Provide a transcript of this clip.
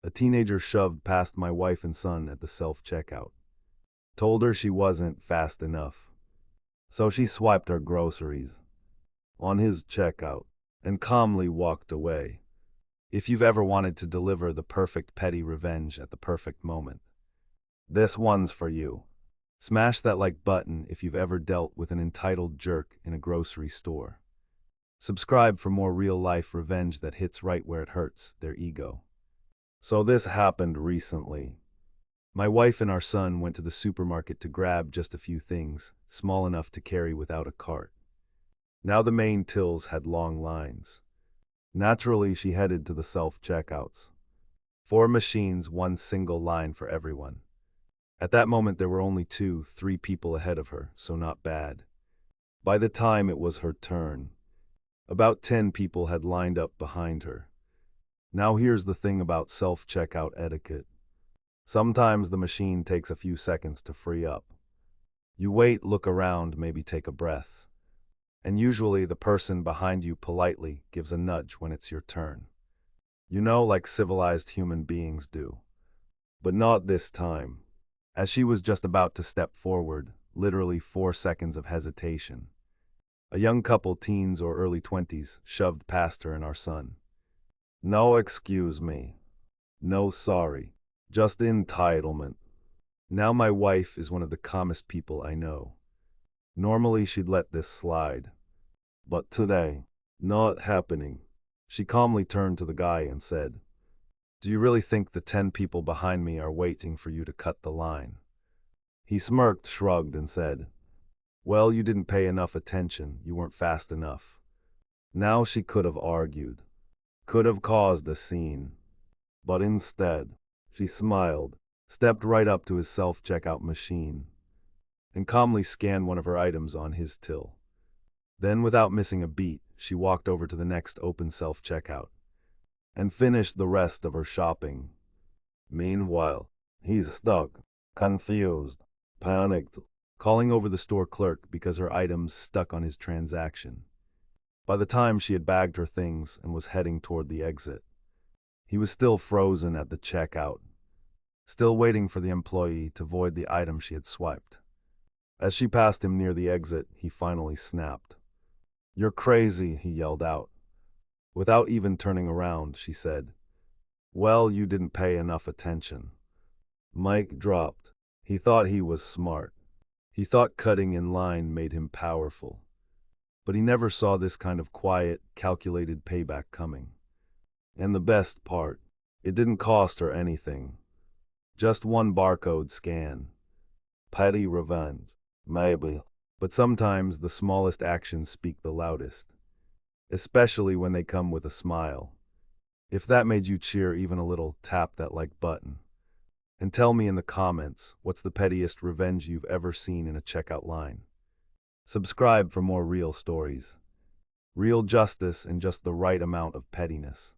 A teenager shoved past my wife and son at the self-checkout. Told her she wasn't fast enough. So she swiped her groceries on his checkout and calmly walked away. If you've ever wanted to deliver the perfect petty revenge at the perfect moment, this one's for you. Smash that like button if you've ever dealt with an entitled jerk in a grocery store. Subscribe for more real-life revenge that hits right where it hurts, their ego. So this happened recently. My wife and our son went to the supermarket to grab just a few things, small enough to carry without a cart. Now the main tills had long lines. Naturally, she headed to the self-checkouts. 4 machines, one single line for everyone. At that moment, there were only 3 people ahead of her, so not bad. By the time it was her turn, about 10 people had lined up behind her. Now here's the thing about self-checkout etiquette. Sometimes the machine takes a few seconds to free up. You wait, look around, maybe take a breath. And usually the person behind you politely gives a nudge when it's your turn. You know, like civilized human beings do. But not this time. As she was just about to step forward, literally 4 seconds of hesitation, a young couple, teens or early 20s, shoved past her and our son. No excuse me. No sorry. Just entitlement. Now my wife is one of the calmest people I know. Normally she'd let this slide. But today, not happening. She calmly turned to the guy and said, "Do you really think the 10 people behind me are waiting for you to cut the line?" He smirked, shrugged, and said, "Well, you didn't pay enough attention. You weren't fast enough." Now she could have argued, could have caused a scene. But instead, she smiled, stepped right up to his self-checkout machine, and calmly scanned one of her items on his till. Then, without missing a beat, she walked over to the next open self-checkout and finished the rest of her shopping. Meanwhile, he's stuck, confused, panicked, calling over the store clerk because her items stuck on his transaction. By the time she had bagged her things and was heading toward the exit, he was still frozen at the checkout, still waiting for the employee to void the item she had swiped. As she passed him near the exit, he finally snapped. "You're crazy," he yelled out. Without even turning around, she said, "Well, you didn't pay enough attention." Mic dropped. He thought he was smart. He thought cutting in line made him powerful. But he never saw this kind of quiet, calculated payback coming. And the best part, it didn't cost her anything. Just one barcode scan. Petty revenge. Maybe. But sometimes the smallest actions speak the loudest, especially when they come with a smile. If that made you cheer even a little, tap that like button. And tell me in the comments, what's the pettiest revenge you've ever seen in a checkout line? Subscribe for more real stories. Real justice and just the right amount of pettiness.